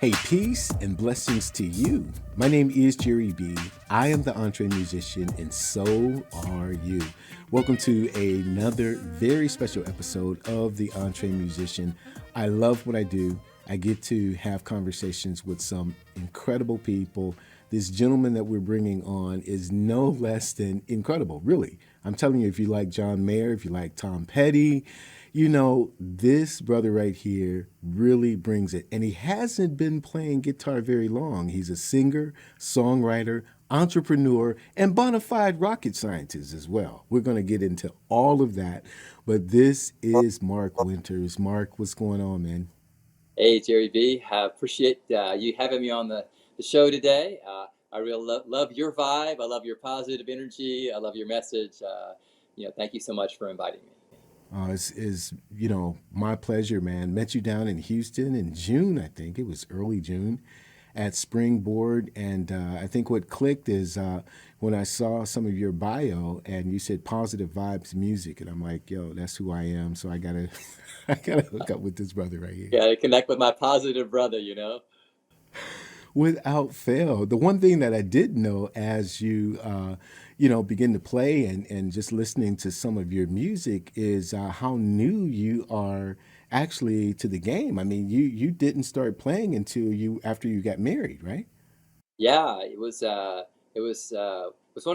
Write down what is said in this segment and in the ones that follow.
Hey, peace and blessings to you. My name is Jerry B. I am the entree musician, and so are you. Welcome to another very special episode of the Entree Musician. I love what I do. I get to have conversations with some incredible people. This gentleman that we're bringing on is no less than incredible, really. I'm telling you, if you like John Mayer, if you like Tom Petty, you know, this brother right here really brings it. And he hasn't been playing guitar very long. He's a singer, songwriter, entrepreneur, and bona fide rocket scientist as well. We're going to get into all of that. But this is Mark Winters. Mark, what's going on, man? Hey, Jerry B. Appreciate you having me on the show today. I really love your vibe. I love your positive energy. I love your message. Thank you so much for inviting me. It's my pleasure, man. Met you down in Houston in June, I think. It was early June at Springboard. And I think what clicked is when I saw some of your bio and you said positive vibes music. And I'm like, yo, that's who I am. So I gotta, I gotta hook up with this brother right here. Yeah, to connect with my positive brother. Without fail. The one thing that I did know as you begin to play and just listening to some of your music is how new you are actually to the game. I mean, you didn't start playing until you after you got married, right? Yeah, it was one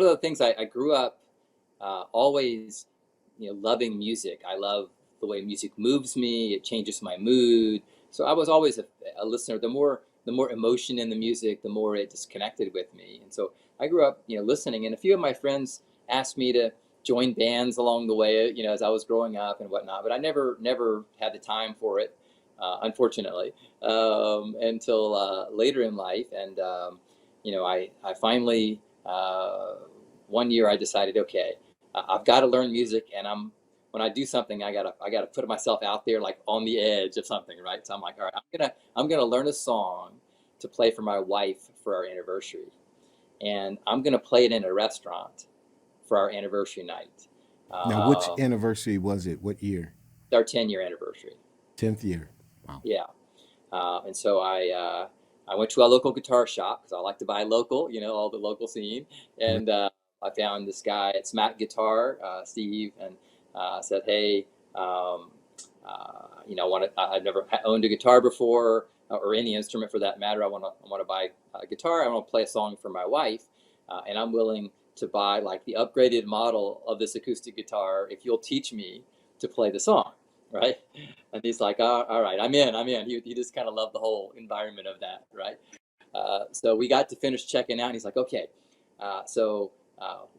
of the things I grew up always, loving music. I love the way music moves me. It changes my mood. So I was always a listener. The more emotion in the music, the more it just connected with me. And so I grew up, listening. And a few of my friends asked me to join bands along the way, as I was growing up and whatnot. But I never had the time for it, unfortunately, until later in life. And I finally one year I decided, okay, I've got to learn music, and when I do something, I gotta put myself out there, like on the edge of something, right? So I'm like, all right, I'm gonna learn a song to play for my wife for our anniversary, and I'm gonna play it in a restaurant for our anniversary night. Now, which Uh, anniversary was it? What year? our 10-year anniversary. 10th year. Wow. Yeah. And so I went to a local guitar shop because I like to buy local, all the local scene. Right. And I found this guy at Smack Guitar, Steve, and said, "Hey, um, I've never owned a guitar before, or any instrument for that matter. I want to buy a guitar. I want to play a song for my wife, and I'm willing to buy like the upgraded model of this acoustic guitar if you'll teach me to play the song." Right. And he's like, oh, all right, I'm in. He just kind of loved the whole environment of that. Right. So we got to finish checking out. And he's like, okay,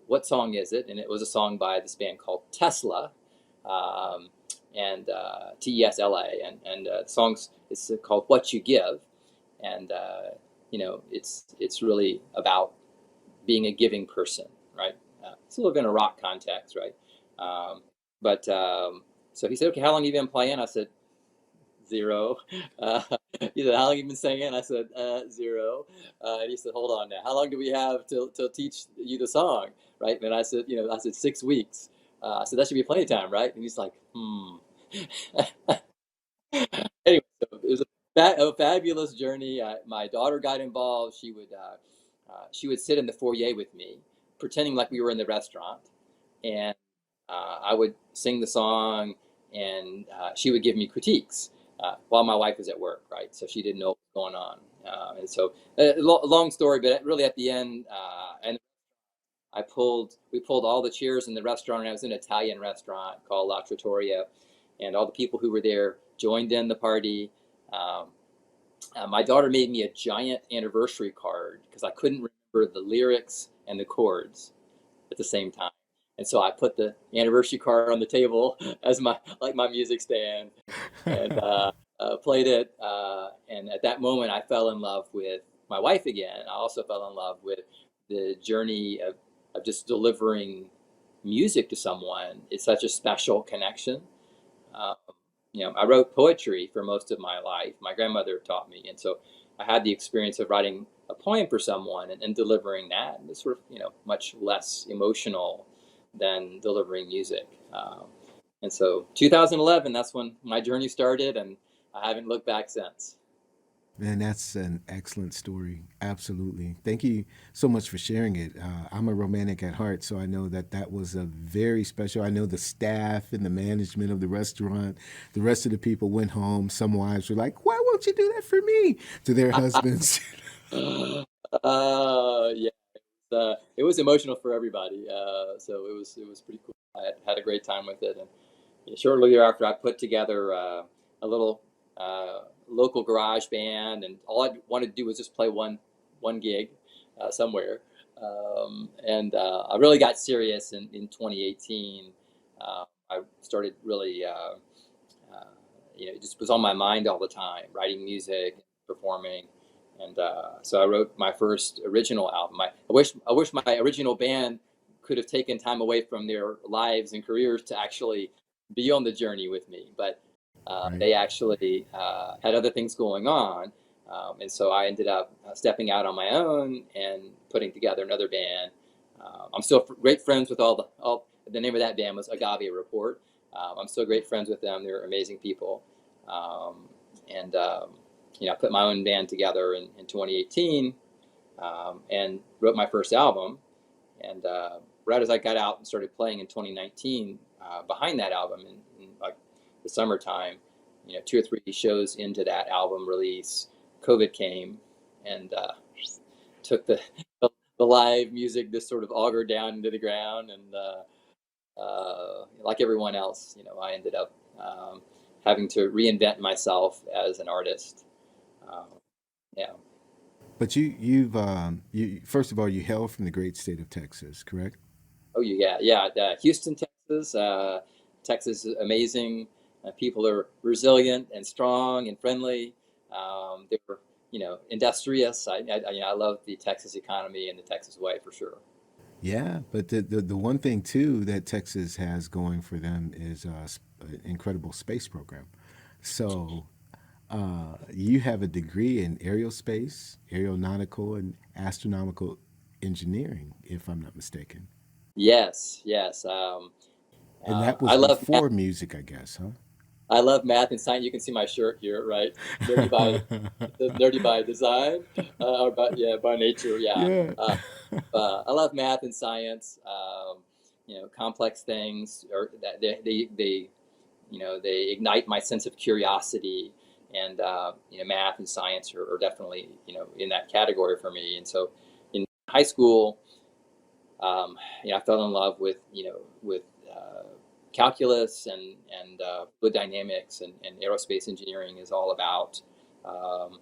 what song is it? And it was a song by this band called Tesla, um, and Tesla. And the song's it's called What You Give. And, it's really about being a giving person. Right. It's a little bit in a rock context. Right. Um, but so he said, okay, how long have you been playing? I said, zero. Uh, he said, how long have you been singing? I said, zero. And he said, hold on now. How long do we have to teach you the song? Right. And I said, 6 weeks. I said, that should be plenty of time, right? And he's like, hmm. Anyway, so it was a fabulous journey. My daughter got involved. She would sit in the foyer with me, pretending like we were in the restaurant, and I would sing the song, and she would give me critiques while my wife was at work, right? So she didn't know what was going on. And so, long story, but really at the end, and we pulled all the chairs in the restaurant, and it was an Italian restaurant called La Trattoria, and all the people who were there joined in the party. Um, my daughter made me a giant anniversary card because I couldn't remember the lyrics and the chords at the same time. And so I put the anniversary card on the table as my music stand, and played it. And at that moment, I fell in love with my wife again. I also fell in love with the journey of just delivering music to someone. It's such a special connection. Um, I wrote poetry for most of my life. My grandmother taught me, and so I had the experience of writing a poem for someone and delivering that. And it's sort of, much less emotional than delivering music. And so 2011, that's when my journey started, and I haven't looked back since. Man, that's an excellent story. Absolutely. Thank you so much for sharing it. I'm a romantic at heart, so I know that that was a very special. I know the staff and the management of the restaurant, the rest of the people went home. Some wives were like, "Why won't you do that for me?" to their husbands. Yeah, it was emotional for everybody. So it was pretty cool. I had a great time with it, and shortly thereafter, I put together a little local garage band, and all I wanted to do was just play one gig somewhere. And I really got serious in 2018. I started really, it just was on my mind all the time, writing music, performing. And so I wrote my first original album. I wish my original band could have taken time away from their lives and careers to actually be on the journey with me, but Right. they actually had other things going on, and so I ended up stepping out on my own and putting together another band. I'm still great friends with all. The name of that band was Agave Report. I'm still great friends with them. They're amazing people, and I put my own band together in 2018, and wrote my first album. And right as I got out and started playing in 2019, behind that album in like the summertime, 2 or 3 shows into that album release, COVID came and took the live music just sort of augured down into the ground. And like everyone else, I ended up having to reinvent myself as an artist. Um, yeah. But you first of all, you hail from the great state of Texas, correct? Oh, yeah. Houston, Texas. Texas is amazing. People are resilient and strong and friendly. They're, industrious. I love the Texas economy and the Texas way for sure. Yeah, but the one thing too that Texas has going for them is an incredible space program. So you have a degree in aerospace, aeronautical, and astronomical engineering, if I'm not mistaken. Yes, yes. And that I was love math. before music, I guess, huh? I love math and science. You can see my shirt here, right? Nerdy by nerdy by design, or by nature. Yeah. Yeah. I love math and science. Complex things, or that they ignite my sense of curiosity. And math and science are definitely in that category for me. And so in high school, I fell in love with calculus fluid dynamics, and aerospace engineering is all about. Um,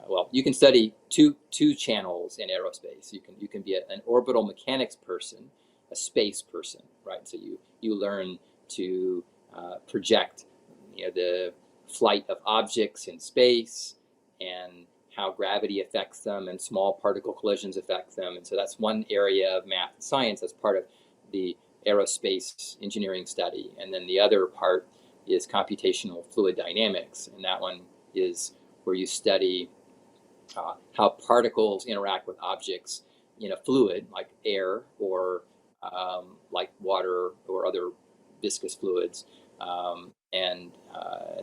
well, you can study two channels in aerospace. You can be an orbital mechanics person, a space person, right? So you learn to project, the flight of objects in space, and how gravity affects them and small particle collisions affect them. And so that's one area of math and science that's part of the aerospace engineering study. And then the other part is computational fluid dynamics, and that one is where you study how particles interact with objects in a fluid like air, or like water or other viscous fluids. And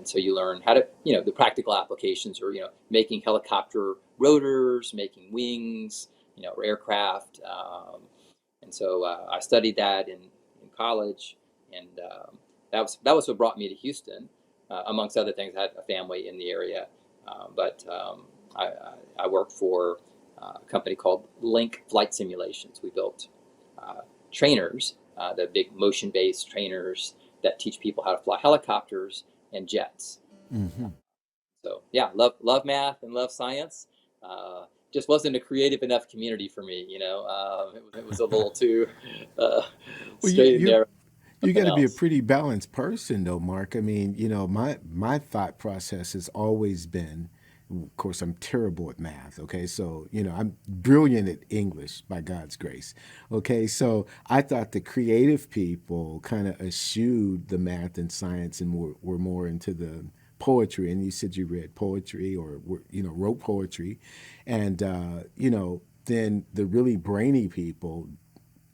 so you learn how to, the practical applications, or making helicopter rotors, making wings, or aircraft. And so I studied that in college, and that was what brought me to Houston. Amongst other things, I had a family in the area, but I worked for a company called Link Flight Simulations. We built trainers, the big motion-based trainers that teach people how to fly helicopters and jets. Hmm. So yeah, love math and love science. Just wasn't a creative enough community for me. It was a little too Well, straight and narrow. you got Something to be a else. pretty balanced person, though, Mark. I mean, my thought process has always been, of course, I'm terrible at math. Okay, so I'm brilliant at English by God's grace. Okay, so I thought the creative people kind of eschewed the math and science and were more into the poetry. And you said you read poetry, or wrote poetry, and then the really brainy people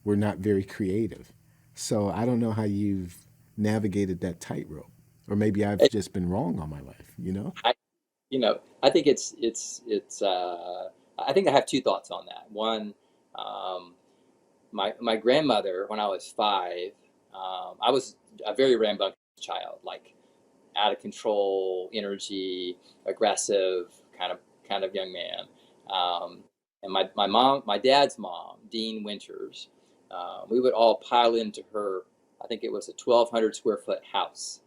were not very creative. So I don't know how you've navigated that tightrope. Or maybe I've just been wrong all my life, you know? I think I think I have two thoughts on that. One, um, my grandmother, when I was 5, I was a very rambunctious child, like out of control, energy, aggressive kind of young man. Um, and my dad's mom, Dean Winters, we would all pile into her. I think it was a 1,200 square foot house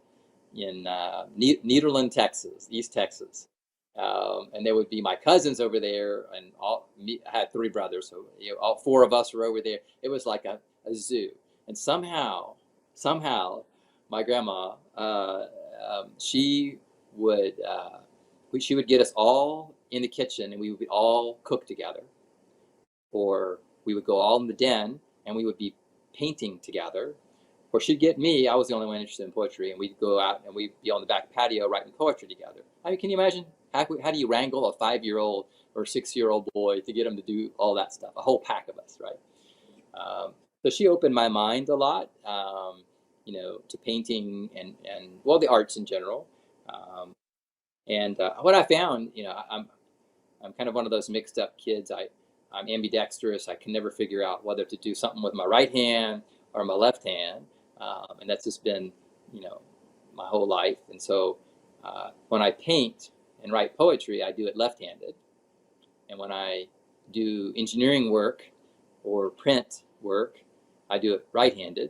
in Nederland, Texas, East Texas. And there would be my cousins over there, and I had 3 brothers, so all 4 of us were over there. It was like a zoo, and somehow, my grandma, she would she would get us all in the kitchen, and we would all cook together, or we would go all in the den, and we would be painting together, or she'd get me. I was the only one interested in poetry, and we'd go out and we'd be on the back patio writing poetry together. I mean, can you imagine how do you wrangle a 5-year-old or 6-year-old boy to get him to do all that stuff? A whole pack of us, right? So she opened my mind a lot, to painting and well, the arts in general. Um, and what I found, I'm kind of one of those mixed up kids. I'm ambidextrous. I can never figure out whether to do something with my right hand or my left hand, and that's just been, my whole life. And so when I paint and write poetry, I do it left-handed, and when I do engineering work or print work, I do it right-handed.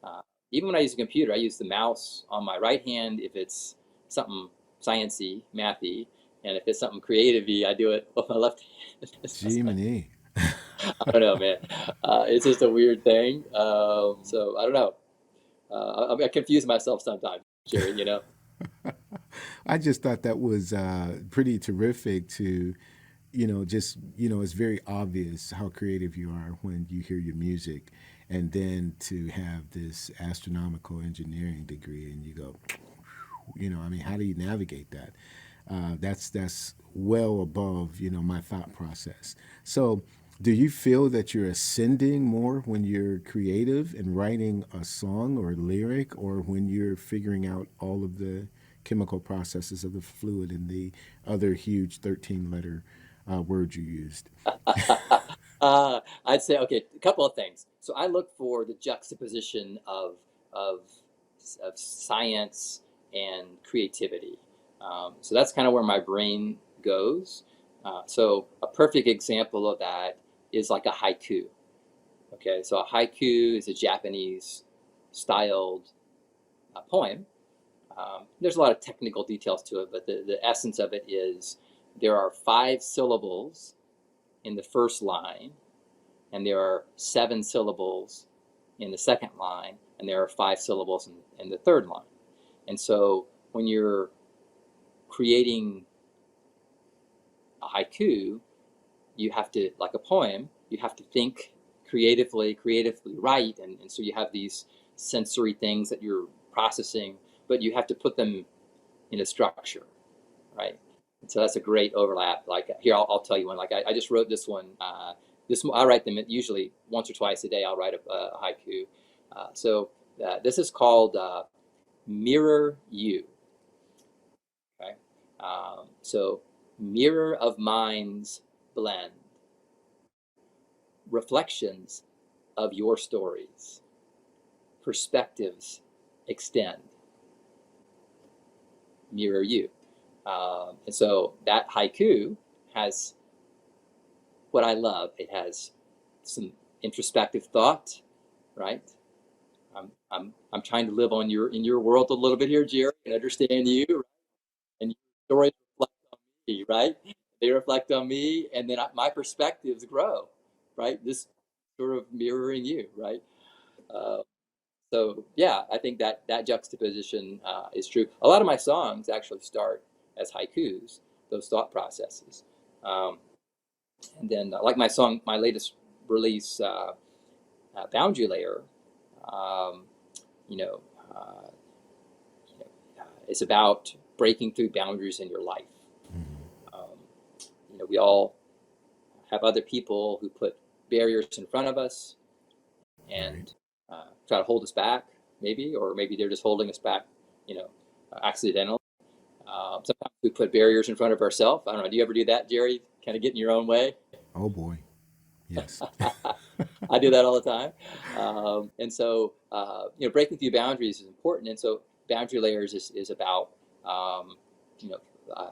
Uh, Even when I use a computer, I use the mouse on my right hand if it's something sciencey, mathy, and if it's something creative-y, I do it with my left hand. Jiminy. I don't know, man. It's just a weird thing. So I don't know. I confuse myself sometimes, Jerry. I just thought that was pretty terrific to, just, it's very obvious how creative you are when you hear your music. And then to have this astronomical engineering degree and you go, I mean, how do you navigate that? That's well above, my thought process. So, do you feel that you're ascending more when you're creative and writing a song or a lyric, or when you're figuring out all of the chemical processes of the fluid and the other huge 13-letter words you used? I'd say, okay, a couple of things. So I look for the juxtaposition of of science and creativity. So that's kind of where my brain goes. So a perfect example of that is like a haiku. Okay, so a haiku is a Japanese styled poem. There's a lot of technical details to it, but the essence of it is there are 5 syllables in the first line, and there are 7 syllables in the second line, and there are 5 syllables in the third line. And so when you're creating a haiku, you have to, like a poem, you have to think creatively write, and so you have these sensory things that you're processing, but you have to put them in a structure, right? And so that's a great overlap. Like here, I'll tell you one. Like I just wrote this one. I write them usually once or twice a day. I'll write a haiku. This is called "Mirror You." Okay. So mirror of minds blend, reflections of your stories, perspectives extend. Mirror you. And so that haiku has what I love. It has some introspective thought, right? I'm trying to live in your world a little bit here, Jerry, and understand you, right? And your stories reflect on me, right? They reflect on me, and then my perspectives grow, right? This sort of mirroring you, right? Uh, so yeah, I think that juxtaposition is true. A lot of my songs actually start as haikus, those thought processes, um, and then like my latest release, Boundary Layer. Um, you know, uh, it's about breaking through boundaries in your life. Um, we all have other people who put barriers in front of us Right. and try to hold us back, maybe, or maybe they're just holding us back, accidentally. Sometimes we put barriers in front of ourselves. I don't know. Do you ever do that, Jerry? Kind of get in your own way? Oh boy. Yes. I do that all the time. And so, breaking through boundaries is important. And so boundary layers is about, um, you know, uh,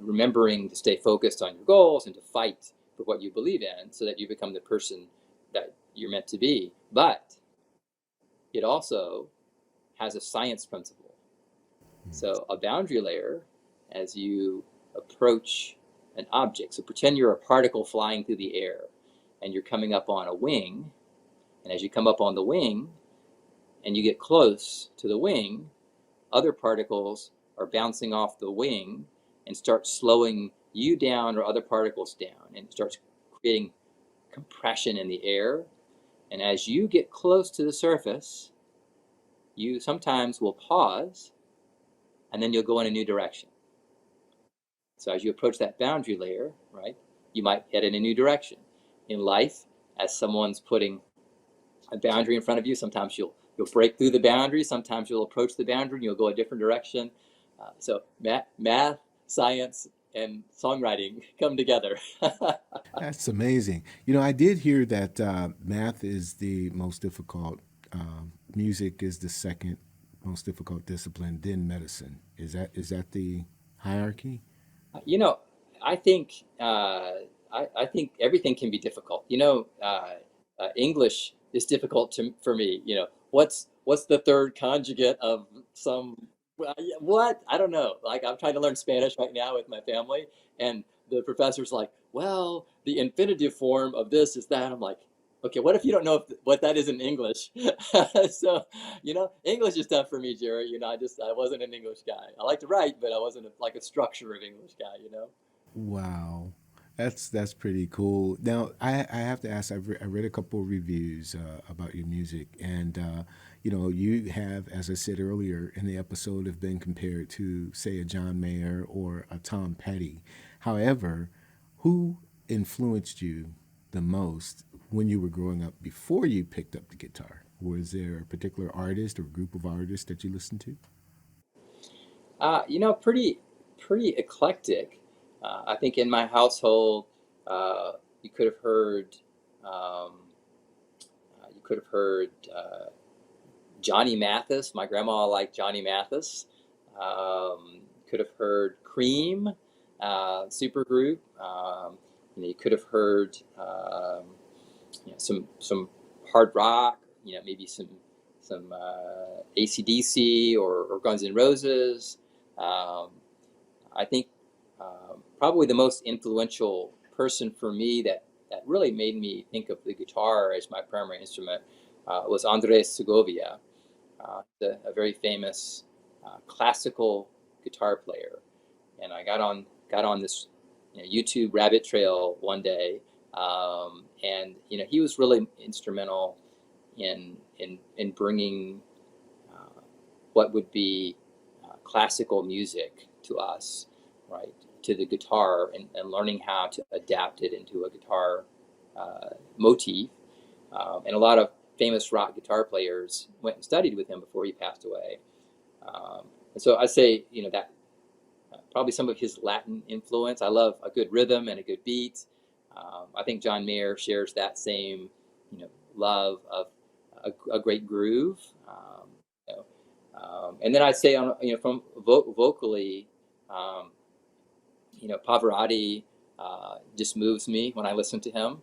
remembering to stay focused on your goals and to fight for what you believe in so that you become the person that you're meant to be. But it also has a science principle. So a boundary layer, as you approach an object, so pretend you're a particle flying through the air and you're coming up on a wing. And as you come up on the wing and you get close to the wing, other particles are bouncing off the wing and start slowing you down or other particles down, and it starts creating compression in the air. And as you get close to the surface, you sometimes will pause and then you'll go in a new direction. So as you approach that boundary layer, right, you might head in a new direction. In life, as someone's putting a boundary in front of you, sometimes you'll break through the boundary, sometimes you'll approach the boundary and you'll go a different direction. So math, science, and songwriting come together. That's amazing. You know, I did hear that math is the most difficult, music is the second most difficult discipline, then medicine. Is that the hierarchy? You know, I think I think everything can be difficult. English is difficult for me. What's the third conjugate of some what? I don't know. Like I'm trying to learn Spanish right now with my family, and the professor's like, "Well, the infinitive form of this is that." I'm like, "Okay, what if you don't know what that is in English?" So, English is tough for me, Jerry. I wasn't an English guy. I like to write, but I wasn't like a structure of English guy. Wow, that's pretty cool. Now, I have to ask. I read a couple of reviews about your music, and you have, as I said earlier in the episode, have been compared to, say, a John Mayer or a Tom Petty. However, who influenced you the most when you were growing up before you picked up the guitar? Was there a particular artist or group of artists that you listened to? Pretty eclectic. I think in my household, you could have heard, um, you could have heard Johnny Mathis. My grandma liked Johnny Mathis. Could have heard Cream, supergroup. You could have heard some hard rock. Maybe some AC/DC or Guns N' Roses. Um, I think probably the most influential person for me that really made me think of the guitar as my primary instrument was Andres Segovia, a very famous classical guitar player. And I got on this YouTube rabbit trail one day, and he was really instrumental in bringing what would be classical music to us, right, to the guitar, and learning how to adapt it into a guitar motif. And a lot of famous rock guitar players went and studied with him before he passed away. And so I say, that probably some of his Latin influence. I love a good rhythm and a good beat. I think John Mayer shares that same, love of a great groove. And then I'd say from vocally, um, Pavarotti just moves me when I listen to him.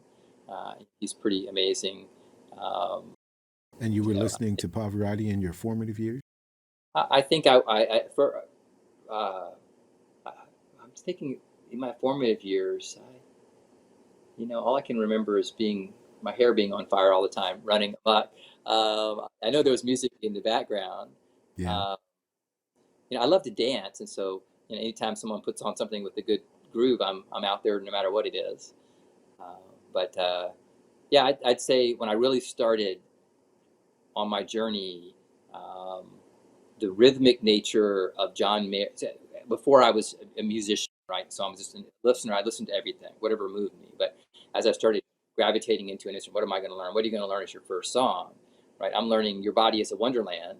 He's pretty amazing. Um, And you you were know, listening to Pavarotti in your formative years? I think I for uh, I'm thinking in my formative years, all I can remember is my hair being on fire all the time, running amok. I know there was music in the background. Yeah. Uh, I love to dance, and so anytime someone puts on something with a good groove, I'm out there no matter what it is. Uh, but yeah, I'd say when I really started on my journey, um, the rhythmic nature of John Mayer. Before I was a musician, right? So I'm just a listener. I listened to everything, whatever moved me. But as I started gravitating into an instrument, what am I going to learn? What are you going to learn as your first song, right? I'm learning Your Body is a Wonderland,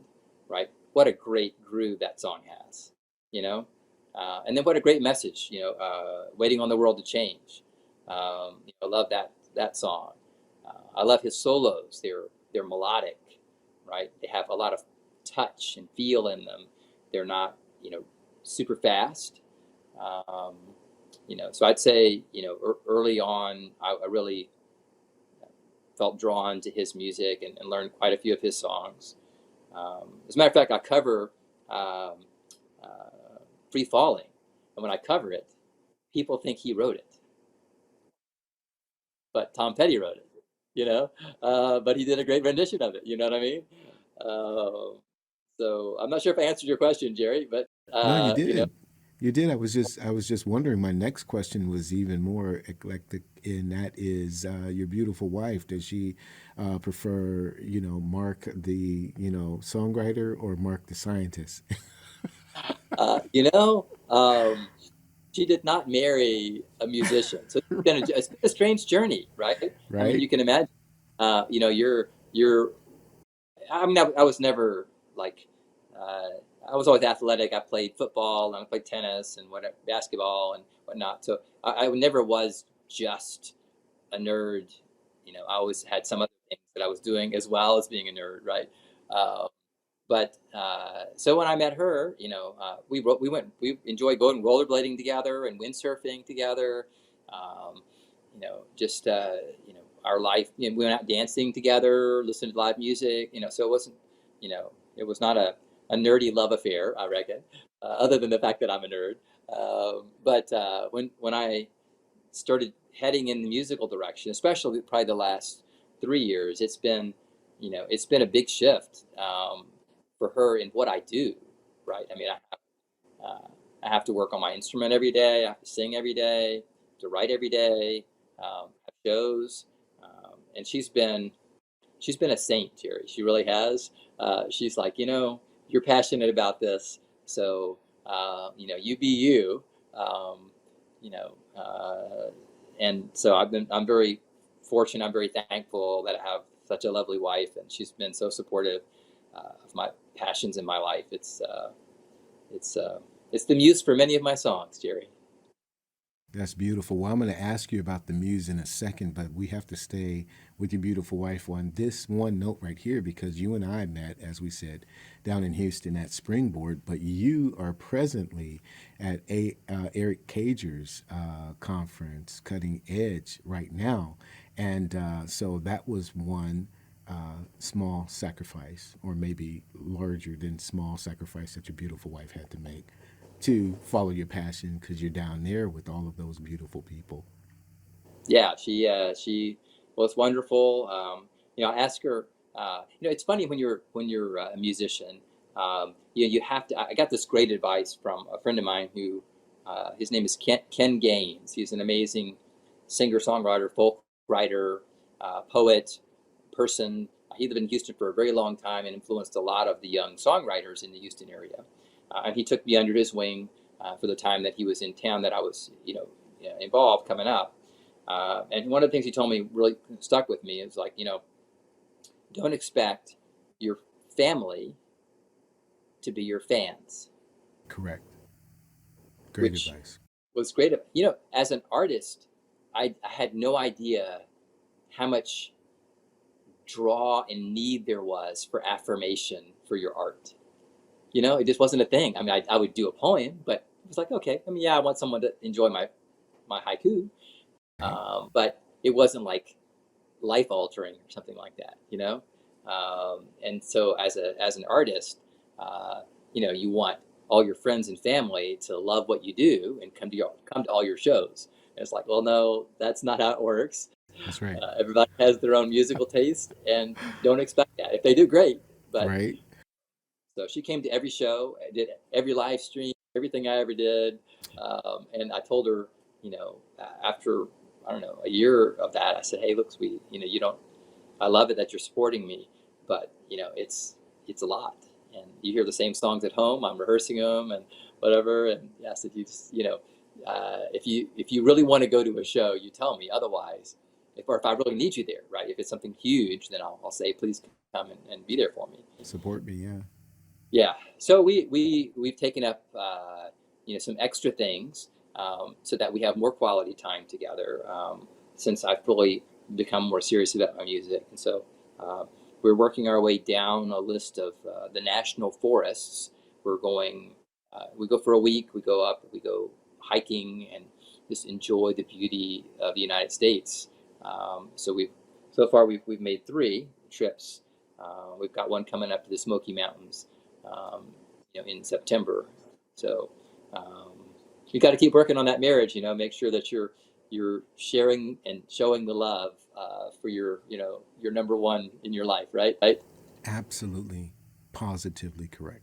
right? What a great groove that song has, you know? And then what a great message, waiting on the world to change. I love that song. I love his solos. They're melodic, right? They have a lot of touch and feel in them. They're not, super fast. Um, so I'd say, early on, I really felt drawn to his music and learned quite a few of his songs. As a matter of fact, I cover um, Free Falling. And when I cover it, people think he wrote it, but Tom Petty wrote it, but he did a great rendition of it. You know what I mean? Uh, so I'm not sure if I answered your question, Jerry, but, No, you did. You did. I was just wondering. My next question was even more eclectic, and that is your beautiful wife. Does she prefer, Mark the, songwriter, or Mark the scientist? uh, you know, um, she did not marry a musician. So it's been a strange journey, right? I mean, Right? you can imagine, you're I was never like, uh, I was always athletic. I played football and I played tennis and whatever, basketball and whatnot. So I never was just a nerd. I always had some other things that I was doing as well as being a nerd, right? Uh, but so when I met her, we enjoyed going rollerblading together and windsurfing together. Um, just our life. We went out dancing together, listened to live music. So it wasn't, it was not a nerdy love affair, I reckon. Other than the fact that I'm a nerd. But when I started heading in the musical direction, especially probably the last 3 years, it's been a big shift for her in what I do. Right? I mean, I have to work on my instrument every day. I have to sing every day, to write every day, have shows, and she's been a saint, Jerry. She really has. She's like, you're passionate about this, so you be you. Um, you know, and so I'm very fortunate. I'm very thankful that I have such a lovely wife, and she's been so supportive of my passions in my life. It's it's the muse for many of my songs, Jerry. That's beautiful. Well, I'm going to ask you about the muse in a second, but we have to stay with your beautiful wife on this one note right here, because you and I met, as we said, down in Houston at Springboard, but you are presently at Eric Cager's conference, Cutting Edge, right now. And so that was one small sacrifice, or maybe larger than small sacrifice, that your beautiful wife had to make to follow your passion, because you're down there with all of those beautiful people. Yeah, she was wonderful. I asked her. It's funny when you're a musician. You have to. I got this great advice from a friend of mine who, his name is Ken Gaines. He's an amazing singer-songwriter, folk writer, poet, person. He lived in Houston for a very long time and influenced a lot of the young songwriters in the Houston area. And he took me under his wing for the time that he was in town that I was, involved coming up. And one of the things he told me really stuck with me is like, don't expect your family to be your fans, Correct. Great which advice. was great. As an artist, I had no idea how much draw and need there was for affirmation for your art. It just wasn't a thing. I mean, I would do a poem, but it was like, okay, I mean, yeah, I want someone to enjoy my haiku, Right. but it wasn't like life altering or something like that. And so as an artist, you want all your friends and family to love what you do and come to all your shows. And it's like, well, no, that's not how it works. That's right. Everybody has their own musical taste, and don't expect that. If they do, great. But Right. so she came to every show, did every live stream, everything I ever did. And I told her, after, I don't know, a year of that, I said, hey, look, sweetie, you don't, I love it that you're supporting me, but, it's a lot. And you hear the same songs at home. I'm rehearsing them and whatever. And I said, you just, if you really want to go to a show, you tell me. Otherwise, if I really need you there, right? If it's something huge, then I'll say, please come and be there for me. Support me. Yeah. Yeah. So we've taken up some extra things, so that we have more quality time together, since I've really become more serious about my music. And so we're working our way down a list of the national forests. We're going, we go for a week, we go up, we go hiking and just enjoy the beauty of the United States. So far we've made 3 trips. We've got one coming up to the Smoky Mountains, in September. So you got to keep working on that marriage. Make sure that you're sharing and showing the love for your number one in your life, right? Right? Absolutely, positively correct.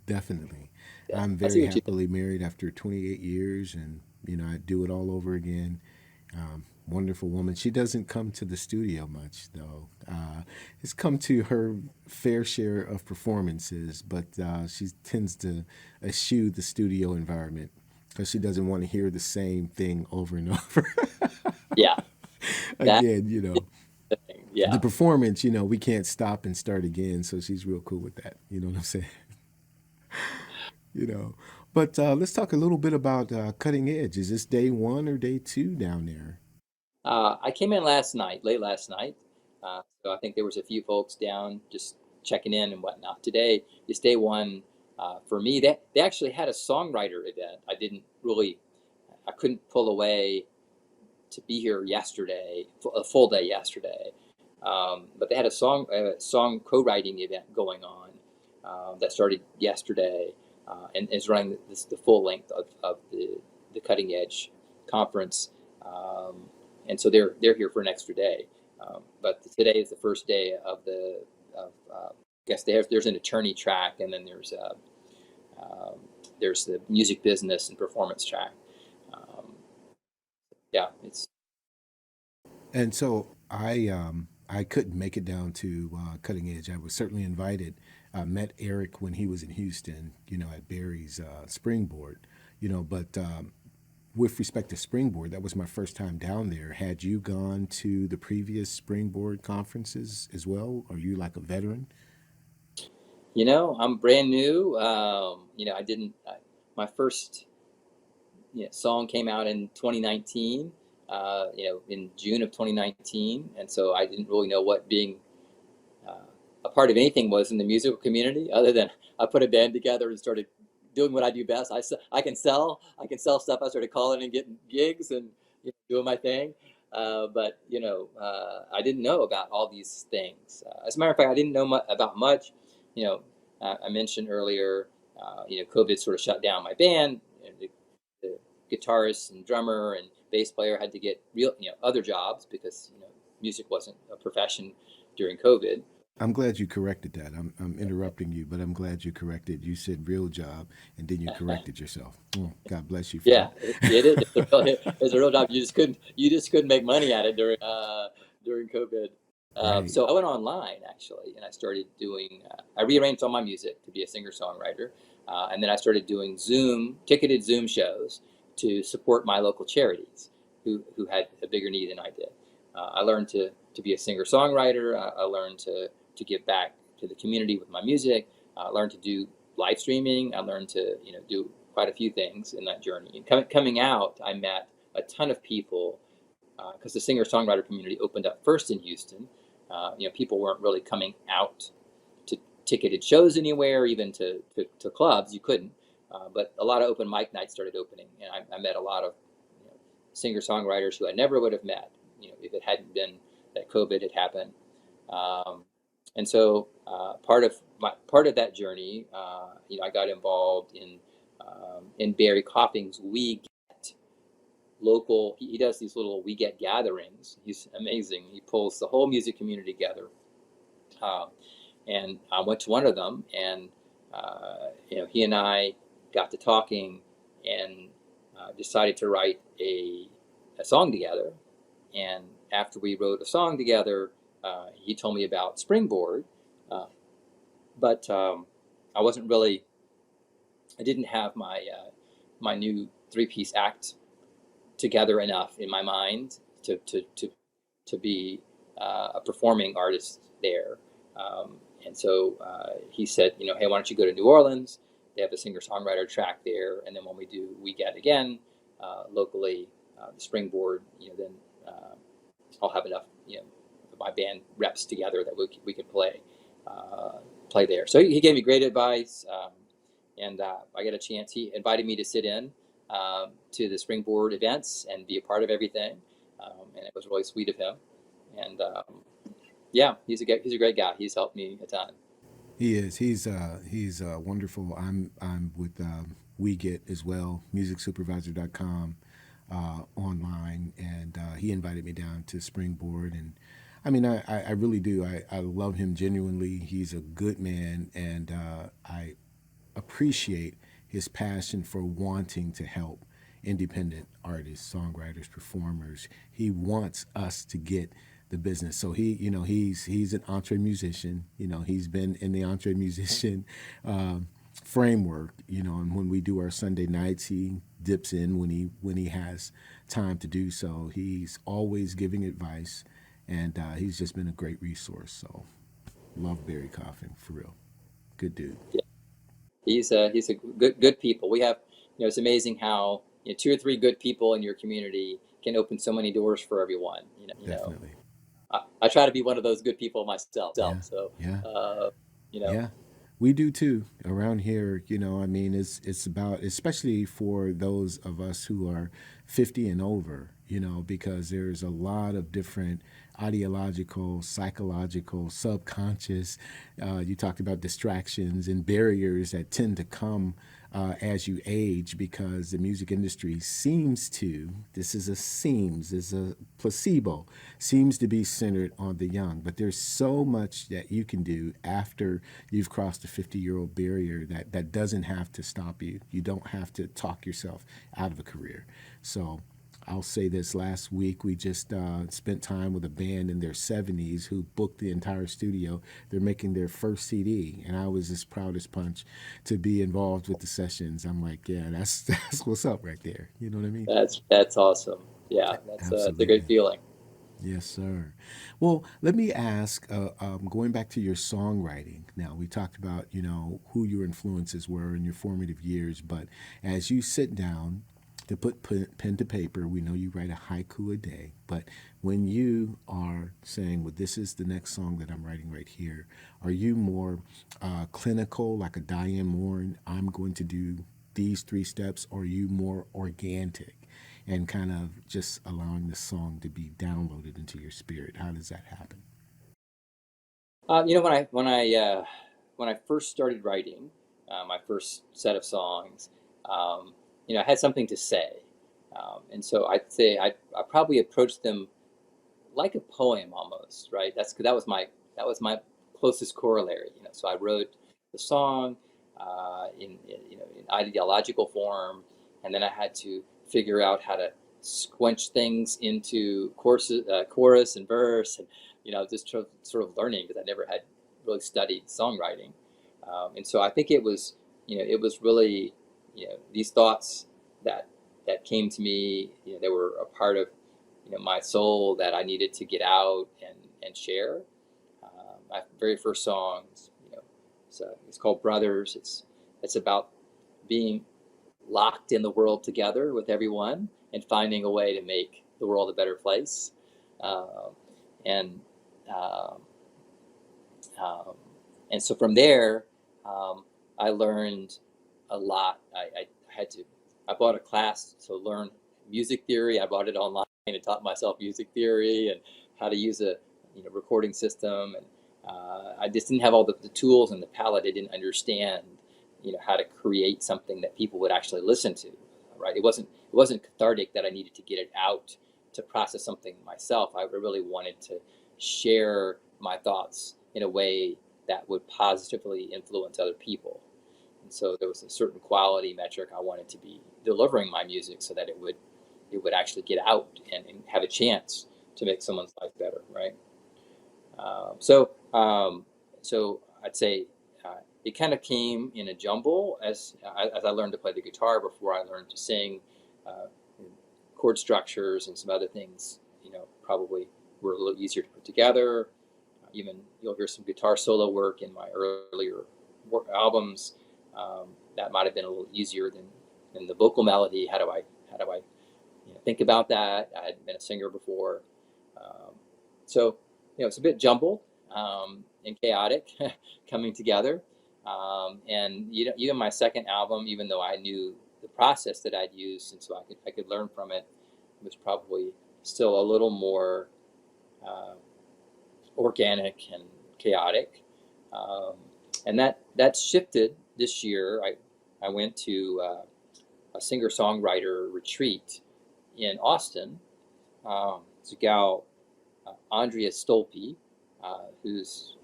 Definitely. Yeah, I'm I see very what you did. happily married after 28 years, and I do it all over again. Wonderful woman. She doesn't come to the studio much, though. It's come to her fair share of performances, but she tends to eschew the studio environment because she doesn't want to hear the same thing over and over. Yeah, that Again, thing. the Yeah. performance, we can't stop and start again. So she's real cool with that. You know what I'm saying? you know. But let's talk a little bit about Cutting Edge. Is this day 1 or day 2 down there? I came in last night, late last night. So I think there was a few folks down just checking in and whatnot. Today is day 1 for me. They actually had a songwriter event. I couldn't pull away to be here yesterday, a full day yesterday. But they had a song co-writing event going on that started yesterday, and is running the full length of the Cutting Edge conference. And so they're here for an extra day. But today is the first day I guess there's an attorney track, and then there's the music business and performance track. Um, yeah, it's And so I couldn't make it down to Cutting Edge. I was certainly invited. I met Eric when he was in Houston, at Barry's Springboard, but with respect to Springboard, that was my first time down there. Had you gone to the previous Springboard conferences as well? Are you like a veteran? I'm brand new. I didn't. My first song came out in 2019. In June of 2019, and so I didn't really know what being uh, a part of anything was in the musical community, other than I put a band together and started doing what I do best. I can sell stuff. I started calling and getting gigs and doing my thing. But I didn't know about all these things. As a matter of fact, I didn't know about much. You know, I mentioned earlier, COVID sort of shut down my band. The guitarist and drummer and bass player had to get real, other jobs because music wasn't a profession during COVID. I'm glad you corrected that. I'm interrupting you, but I'm glad you corrected. You said real job, and then you corrected yourself. Oh, God bless you for Yeah, that. it's a real job. You just couldn't make money at it during COVID. Right. So I went online actually, and I started doing. I rearranged all my music to be a singer-songwriter, and then I started doing ticketed Zoom shows to support my local charities who had a bigger need than I did. I learned to be a singer-songwriter. I learned to give back to the community with my music. I learned to do live streaming. I learned to do quite a few things in that journey. And coming out, I met a ton of people because the singer-songwriter community opened up first in Houston. People weren't really coming out to ticketed shows anywhere, even to clubs. You couldn't. But a lot of open mic nights started opening, and I met a lot of singer-songwriters who I never would have met, if it hadn't been that COVID had happened. Um, and so part of that journey, I got involved in Barry Coffing's We Get local. He does these little We Get gatherings. He's amazing. He pulls the whole music community together. Um, and I went to one of them, and he and I got to talking, and decided to write a song together. And after we wrote a song together, he told me about Springboard, uh, but I wasn't really. I didn't have my new 3-piece act together enough in my mind to be a performing artist there. And so he said, hey, why don't you go to New Orleans they have a singer-songwriter track there, and then when we do We Get Again locally, the Springboard, then I'll have enough, my band reps together that we could play there. So he gave me great advice, and I got a chance. He invited me to sit in to the Springboard events and be a part of everything, and it was really sweet of him. And yeah, he's a great guy. He's helped me a ton. He is. He's wonderful. I'm with We Get as well, musicsupervisor.com online, and he invited me down to Springboard, and I mean, I really do. I love him genuinely. He's a good man, and I appreciate his passion for wanting to help independent artists, songwriters, performers. He wants us to get the business. So he's an entre musician. He's been in the entre musician framework. And when we do our Sunday nights, he dips in when he has time to do so. He's always giving advice, and he's just been a great resource. So love Barry Coffing, for real. Good dude. Yeah. He's a good people. We have, it's amazing how 2 or 3 good people in your community can open so many doors for everyone. Definitely. I try to be one of those good people myself. Yeah. So Yeah. Yeah, we do too around here. I mean, it's about, especially for those of us who are 50 and over, because there's a lot of different ideological, psychological, subconscious. You talked about distractions and barriers that tend to come as you age, because the music industry seems to, this is a placebo, seems to be centered on the young. But there's so much that you can do after you've crossed the 50-year-old barrier that doesn't have to stop you. You don't have to talk yourself out of a career. So I'll say this: last week we just spent time with a band in their 70s who booked the entire studio. They're making their first CD, and I was as proud as punch to be involved with the sessions. I'm like, yeah, that's what's up right there. You know what I mean? That's awesome. Yeah, that's a great feeling. Yes, sir. Well, let me ask, going back to your songwriting. Now, we talked about, who your influences were in your formative years, but as you sit down to put pen to paper, we know you write a haiku a day, but when you are saying, well, this is the next song that I'm writing right here, are you more clinical, like a Diane Warren, I'm going to do these 3 steps, or are you more organic and kind of just allowing the song to be downloaded into your spirit? How does that happen? When I first started writing my first set of songs, I had something to say, and so I'd say I probably approached them like a poem almost, right? That was my closest corollary. So I wrote the song in ideological form, and then I had to figure out how to squinch things into chorus and verse, and just sort of learning, because I never had really studied songwriting, and so I think it was really these thoughts that came to me. They were a part of my soul that I needed to get out and share. My very first song, it's called Brothers. It's about being locked in the world together with everyone and finding a way to make the world a better place. And so from there, I learned a lot. I bought a class to learn music theory. I bought it online and taught myself music theory and how to use a recording system. And I just didn't have all the tools and the palette. I didn't understand how to create something that people would actually listen to. Right? It wasn't cathartic that I needed to get it out to process something myself. I really wanted to share my thoughts in a way that would positively influence other people. And so there was a certain quality metric I wanted to be delivering my music so that it would actually get out and have a chance to make someone's life better, right? So I'd say it kind of came in a jumble as I learned to play the guitar before I learned to sing. Chord structures and some other things, probably were a little easier to put together. Even you'll hear some guitar solo work in my earlier albums. that might have been a little easier than the vocal melody. How do I think about that? I hadn't been a singer before, um, so it's a bit jumbled and chaotic coming together. And even my second album, even though I knew the process that I'd use, and so I could learn from it, was probably still a little more uh, organic and chaotic. Um, and that shifted this year. I went to a singer-songwriter retreat in Austin. It's a gal, Andrea Stolpe, who's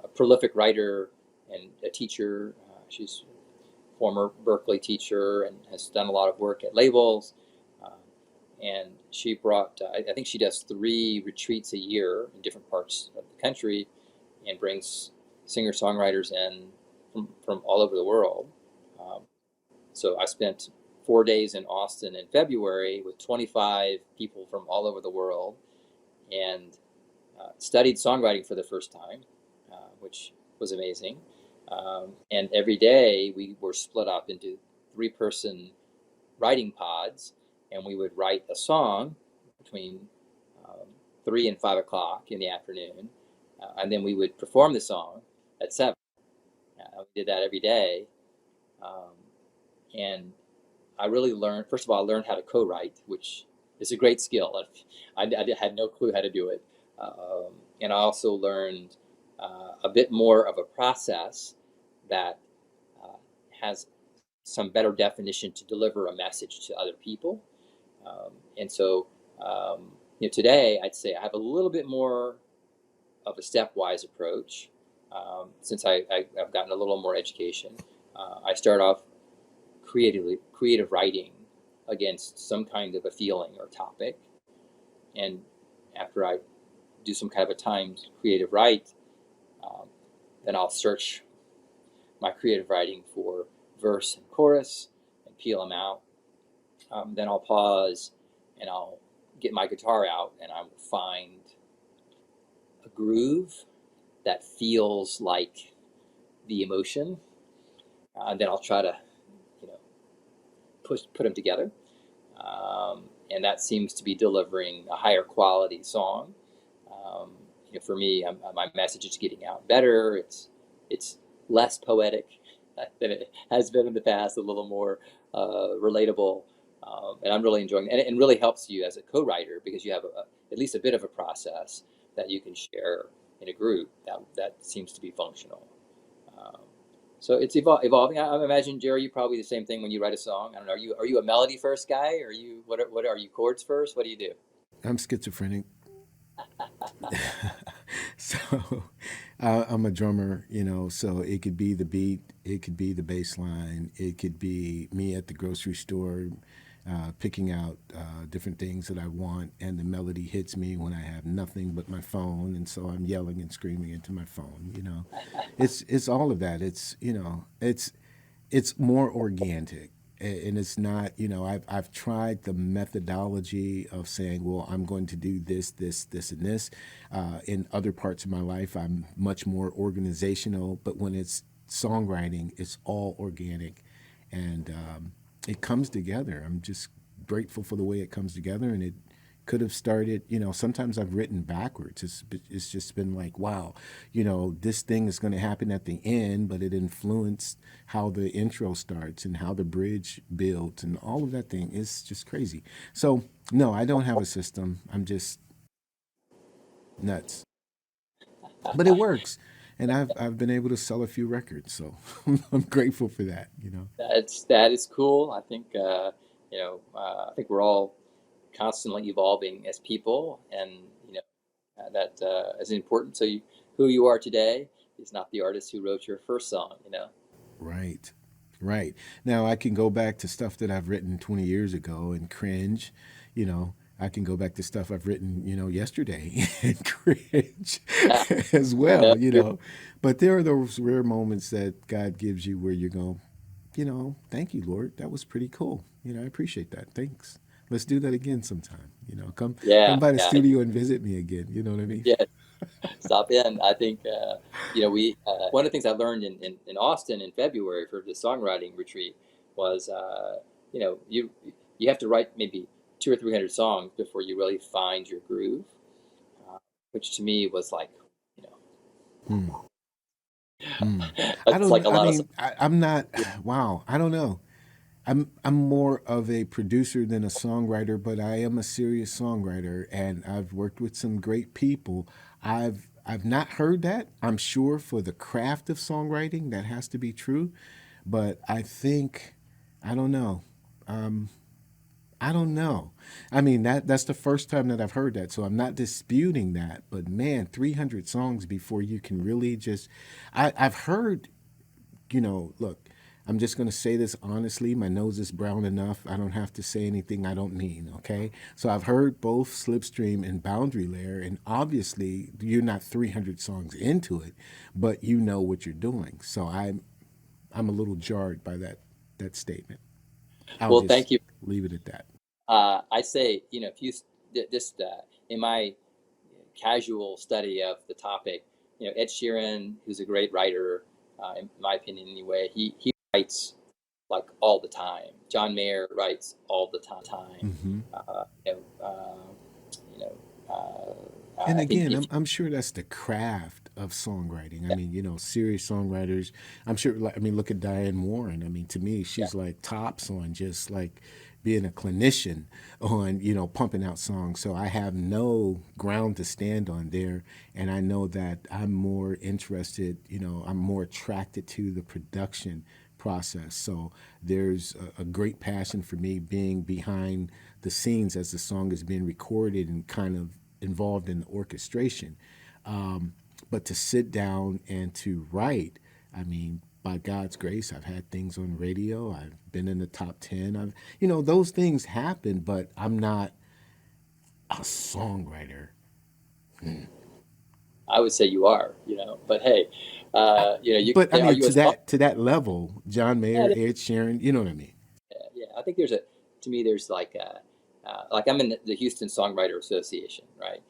a prolific writer and a teacher. She's a former Berkeley teacher and has done a lot of work at labels. Uh, and she brought, I think she does 3 retreats a year in different parts of the country and brings singer-songwriters in from all over the world. Um, so I spent 4 days in Austin in February with 25 people from all over the world, and studied songwriting for the first time, which was amazing. And every day we were split up into 3-person writing pods, and we would write a song between 3 and 5 o'clock in the afternoon, and then we would perform the song at 7. We did that every day, um, and I really learned. First of all, I learned how to co-write, which is a great skill. I had no clue how to do it, and I also learned a bit more of a process that uh, has some better definition to deliver a message to other people. And so, today I'd say I have a little bit more of a stepwise approach, since I've gotten a little more education. I start off creative writing against some kind of a feeling or topic, and after I do some kind of a timed creative write, um, then I'll search my creative writing for verse and chorus and peel them out. Then I'll pause and I'll get my guitar out and I will find a groove that feels like the emotion. Then I'll try to, you know, put them together. And that seems to be delivering a higher quality song. Um, for me, my message is getting out better. It's less poetic than it has been in the past, a little more relatable. And I'm really enjoying it. And it really helps you as a co-writer because you have at least a bit of a process that you can share in a group that seems to be functional. Um, so it's evolving. I imagine, Jerry, you probably the same thing when you write a song. I don't know. Are you a melody first guy? Or are you what are you chords first? What do you do? I'm schizophrenic. So I'm a drummer, so it could be the beat, it could be the bass line, it could be me at the grocery store picking out different things that I want, and the melody hits me when I have nothing but my phone, and so I'm yelling and screaming into my phone. It's all of that. It's more organic, and it's not. I've tried the methodology of saying, well, I'm going to do this and this. In other parts of my life I'm much more organizational, but when it's songwriting it's all organic, and it comes together. I'm just grateful for the way it comes together, and it could have started. Sometimes I've written backwards. It's just been like, wow, this thing is going to happen at the end, but it influenced how the intro starts and how the bridge builds, and all of that thing is just crazy. So no, I don't have a system. I'm just nuts, but it works, and I've been able to sell a few records, so I'm grateful for that. That is cool. I think we're all constantly evolving as people, and that is important. So who you are today is not the artist who wrote your first song. Right. Right. Now I can go back to stuff that I've written 20 years ago and cringe. I can go back to stuff I've written, yesterday and cringe as No, well. But there are those rare moments that God gives you where you go, thank you, Lord. That was pretty cool. I appreciate that. Thanks. Let's do that again sometime. Come yeah, by the yeah, studio and visit me again. You know what I mean? yeah. stop in. I think we one of the things I learned in Austin in February for the songwriting retreat was you have to write maybe 200 or 300 songs before you really find your groove, uh, which to me was like, you know, Hmm. Hmm. I that's don't. like a I lot of songs. mean, I'm not. Wow. I don't know. I'm more of a producer than a songwriter, but I am a serious songwriter, and I've worked with some great people. I've not heard that. I'm sure for the craft of songwriting, that has to be true, but I think I don't know. I don't know. I mean that's the first time that I've heard that, so I'm not disputing that. But man, 300 songs before you can really just. I've heard, look, I'm just going to say this honestly. My nose is brown enough. I don't have to say anything I don't mean, okay? So I've heard both Slipstream and Boundary Layer, and obviously you're not 300 songs into it, but you know what you're doing. So I'm a little jarred by that statement. I'll Well, just thank you. leave it at that. I say, if you just in my casual study of the topic, Ed Sheeran, who's a great writer, in my opinion anyway, he writes like all the time. John Mayer writes all the time. Hmm. Uh, you know, you know, And I think again, if I'm sure that's the craft of songwriting. I mean, serious songwriters. I'm sure. Like, I mean, look at Diane Warren. I mean, to me, yeah, she's like tops on just like being a clinician on pumping out songs. So I have no ground to stand on there, and I know that I'm more interested. I'm more attracted to the production process. So there's a great passion for me being behind the scenes as the song is being recorded and kind of involved in the orchestration. But to sit down and to write, I mean, by God's grace, I've had things on radio. I've been in the top 10. Those things happen, but I'm not a songwriter. I would say you are, but hey, But I are mean, you a to song? that level, John Yeah, Mayer, Ed Sheeran, you know what I mean? yeah. I think to me, there's like I'm in the Houston Songwriter Association, right?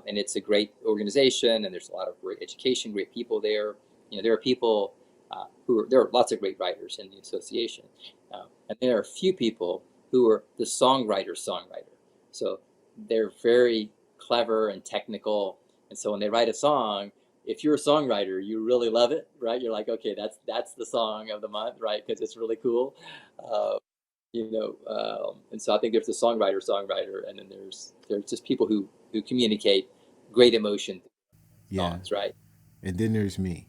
And it's a great organization, and there's a lot of great education, great people there. There are people there are lots of great writers in the association, and there are a few people who are the songwriter. So they're very clever and technical, and so when they write a song, if you're a songwriter, you really love it, right? You're like, okay, that's the song of the month, right? Because it's really cool. Uh, and so I think there's the songwriter, and then there's just people who communicate great emotion through Yeah. songs, right? And then there's me.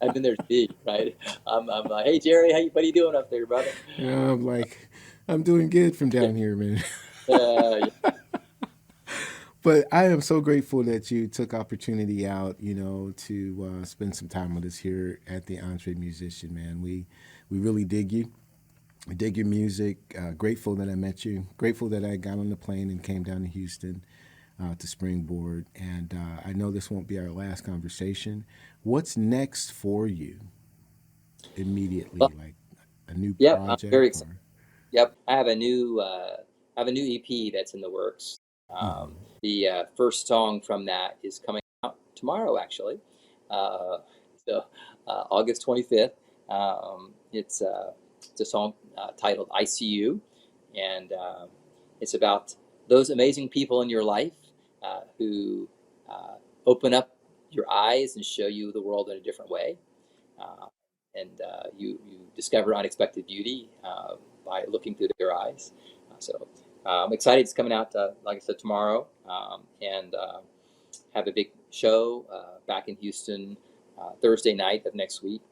And then there's me, right? I'm like, hey Jerry, what are you doing up there, brother? I'm like, I'm doing good from Yeah, down here, man. yeah. But I am so grateful that you took opportunity out, to spend some time with us here at the Entree Musician, man. We really dig you. We dig your music. Grateful that I met you. Grateful that I got on the plane and came down to Houston to Springboard. And I know this won't be our last conversation. What's next for you Well, immediately? Like a new yep, I'm very project excited. or? Yep, I have a new EP that's in the works. Mhm. The first song from that is coming out tomorrow, actually. Uh, August 25th. It's a song titled "ICU," and it's about those amazing people in your life who open up your eyes and show you the world in a different way. Uh, and you discover unexpected beauty by looking through their eyes. I'm excited. It's coming out, like I said, tomorrow, and have a big show back in Houston Thursday night of next week,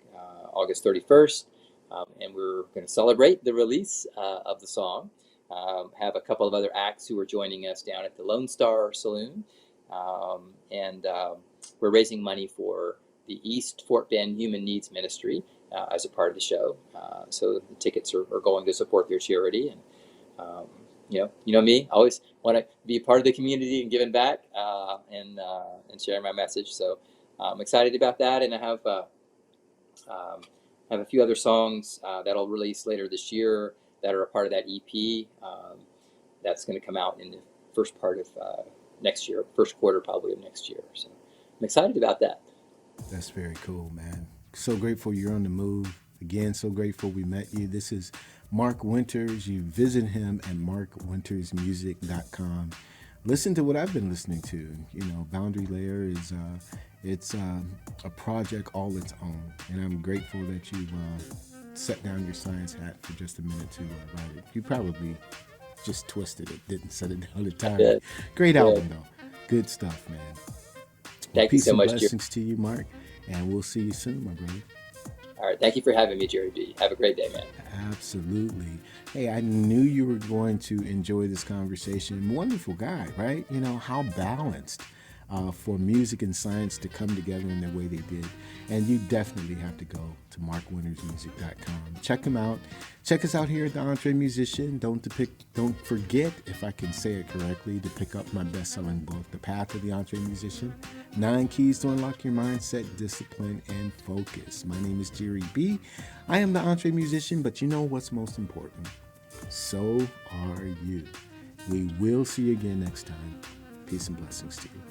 August 31st. And we're going to celebrate the release of the song. Have a couple of other acts who are joining us down at the Lone Star Saloon. And we're raising money for the East Fort Bend Human Needs Ministry as a part of the show. So the tickets are going to support their charity. And um, you know me, I always want to be part of the community and giving back and sharing my message. So I'm excited about that, and I um, have a few other songs that'll release later this year that are a part of that EP. That's going to come out in the first part of next year, first quarter probably of next year. So I'm excited about that. That's very cool, man. So grateful you're on the move. Again, so grateful we met you. This is Mark Winters. You visit him at markwintersmusic.com. Listen to what I've been listening to. You know, Boundary Layer is it's a project all its own, and I'm grateful that you set down your science hat for just a minute to write it. You probably just twisted it, didn't set it down entirely. Great album though, good stuff, man. Thank you Peace so and much, Jerry. blessings to you, Mark, and we'll see you soon, my brother. All right. Thank you for having me, Jerry B. Have a great day, man. Absolutely. Hey, I knew you were going to enjoy this conversation. Wonderful guy, right? You know, how balanced for music and science to come together in the way they did. And you definitely have to go to markwintersmusic.com. Check him out. Check us out here at the Entre Musician. Don't forget, if I can say it correctly, to pick up my best-selling book, The Path of the Entre Musician, 9 Keys to Unlock Your Mindset, Discipline, and Focus. My name is Jerry B. I am the Entre Musician, but you know what's most important? So are you. We will see you again next time. Peace and blessings to you.